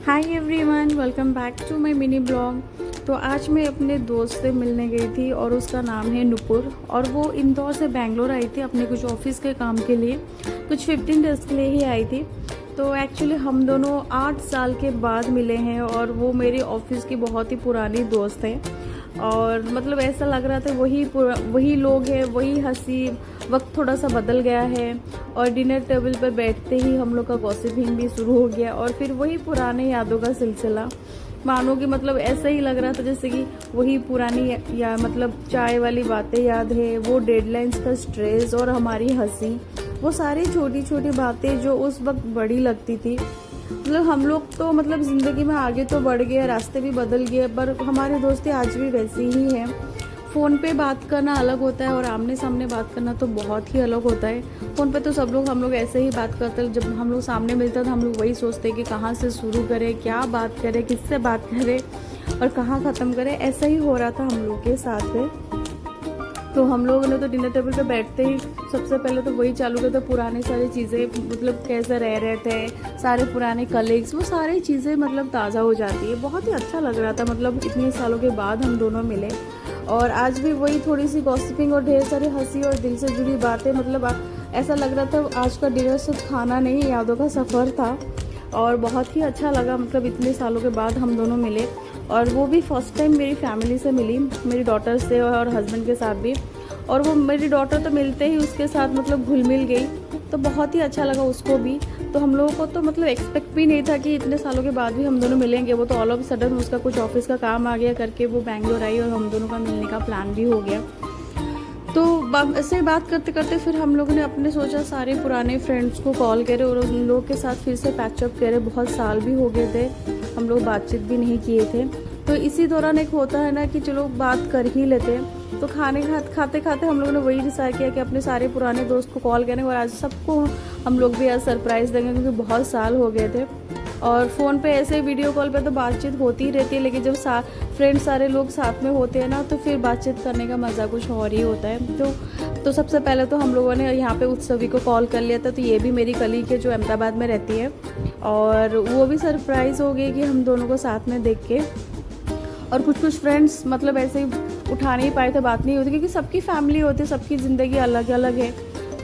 Hi everyone, welcome back to my mini blog. तो आज मैं अपने दोस्त से मिलने गई थी और उसका नाम है नुपुर और वो इंदौर से बेंगलोर आई थी अपने कुछ ऑफिस के काम के लिए। कुछ 15 डेज़ के लिए ही आई थी। तो एक्चुअली हम दोनों 8 साल के बाद मिले हैं और वो मेरे ऑफिस की बहुत ही पुरानी दोस्त है। और मतलब ऐसा लग रहा था वही लोग हैं, वही हंसी। वक्त थोड़ा सा बदल गया है और डिनर टेबल पर बैठते ही हम लोग का गॉसिपिंग भी शुरू हो गया और फिर वही पुराने यादों का सिलसिला। मानो कि मतलब ऐसा ही लग रहा था जैसे कि वही पुरानी या मतलब चाय वाली बातें याद है, वो डेडलाइंस का स्ट्रेस और हमारी हंसी, वो सारी छोटी छोटी बातें जो उस वक्त बड़ी लगती थी। मतलब हम लोग तो मतलब ज़िंदगी में आगे तो बढ़ गए, रास्ते भी बदल गए, पर हमारी दोस्ती आज भी वैसी ही है। फ़ोन पे बात करना अलग होता है और आमने सामने बात करना तो बहुत ही अलग होता है। फ़ोन पे तो हम लोग ऐसे ही बात करते हैं, जब हम लोग सामने मिलते हैं तो हम लोग वही सोचते हैं कि कहाँ से शुरू करें, क्या बात करें, किससे बात करें और कहाँ ख़त्म करें। ऐसा ही हो रहा था हम लोग के साथ में। तो हम लोगों ने तो डिनर टेबल पे बैठते ही सबसे पहले तो वही चालू करते, पुरानी सारी चीज़ें, मतलब कैसे रह रहे थे, सारे पुराने कलीग्स, वो सारी चीज़ें मतलब ताज़ा हो जाती है। बहुत ही अच्छा लग रहा था, मतलब इतने सालों के बाद हम दोनों मिले और आज भी वही थोड़ी सी गॉसिपिंग और ढेर सारी हंसी और दिल से जुड़ी बातें। मतलब ऐसा लग रहा था आज का डिनर सिर्फ खाना नहीं, यादों का सफ़र था और बहुत ही अच्छा लगा। मतलब इतने सालों के बाद हम दोनों मिले और वो भी फर्स्ट टाइम मेरी फैमिली से मिली, मेरी डॉटर से और हस्बैंड के साथ भी। और वो मेरी डॉटर तो मिलते ही उसके साथ मतलब घुल मिल गई, तो बहुत ही अच्छा लगा उसको भी। तो हम लोगों को तो मतलब एक्सपेक्ट भी नहीं था कि इतने सालों के बाद भी हम दोनों मिलेंगे। वो तो ऑल ऑफ सडन उसका कुछ ऑफिस का काम आ गया करके वो बेंगलोर आई और हम दोनों का मिलने का प्लान भी हो गया। तो ऐसे बात करते करते फिर हम लोगों ने अपने सोचा सारे पुराने फ्रेंड्स को कॉल करे और उन लोगों के साथ फिर से पैचअप करे। बहुत साल भी हो गए थे, हम लोग बातचीत भी नहीं किए थे। तो इसी दौरान एक होता है ना कि चलो बात कर ही लेते हैं। तो खाते खाते हम लोगों ने वही डिसाइड किया कि अपने सारे पुराने दोस्त को कॉल करें और आज सबको हम लोग भी आज सरप्राइज़ देंगे, क्योंकि बहुत साल हो गए थे। और फ़ोन पे ऐसे वीडियो कॉल पे तो बातचीत होती ही रहती है, लेकिन जब फ्रेंड्स सारे लोग साथ में होते हैं ना, तो फिर बातचीत करने का मज़ा कुछ और ही होता है। तो सबसे पहले तो हम लोगों ने यहाँ पे उत्सवी को कॉल कर लिया था। तो ये भी मेरी कलीग है जो अहमदाबाद में रहती है और वो भी सरप्राइज़ हो गई कि हम दोनों को साथ में देख के। और कुछ फ्रेंड्स मतलब ऐसे ही उठा नहीं पाए थे, बात नहीं होती, क्योंकि सबकी फैमिली होती है, सबकी ज़िंदगी अलग अलग है।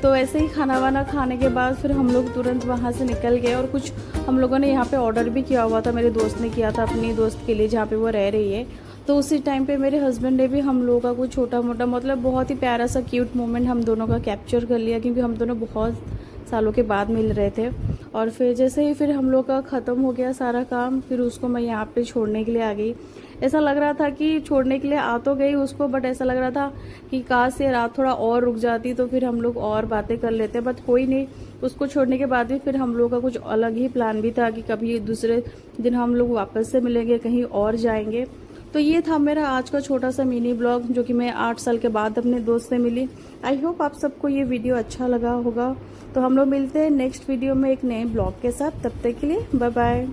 तो ऐसे ही खाना वाना खाने के बाद फिर हम लोग तुरंत वहाँ से निकल गए और कुछ हम लोगों ने यहाँ पे ऑर्डर भी किया हुआ था, मेरे दोस्त ने किया था अपनी दोस्त के लिए जहाँ पे वो रह रही है। तो उसी टाइम पे मेरे हस्बैंड ने भी हम लोगों का कुछ छोटा मोटा मतलब बहुत ही प्यारा सा क्यूट मोमेंट हम दोनों का कैप्चर कर लिया, क्योंकि हम दोनों बहुत सालों के बाद मिल रहे थे। और फिर जैसे ही फिर हम लोग का ख़त्म हो गया सारा काम, फिर उसको मैं यहाँ पे छोड़ने के लिए आ गई। ऐसा लग रहा था कि छोड़ने के लिए आ तो गई उसको, बट ऐसा लग रहा था कि काश ये रात थोड़ा और रुक जाती तो फिर हम लोग और बातें कर लेते। बट कोई नहीं, उसको छोड़ने के बाद भी फिर हम लोग का कुछ अलग ही प्लान भी था कि कभी दूसरे दिन हम लोग वापस से मिलेंगे, कहीं और जाएंगे। तो ये था मेरा आज का छोटा सा मिनी ब्लॉग, जो कि मैं 8 साल के बाद अपने दोस्त से मिली। आई होप आप सबको ये वीडियो अच्छा लगा होगा। तो हम लोग मिलते हैं नेक्स्ट वीडियो में एक नए ब्लॉग के साथ। तब तक के लिए बाय बाय।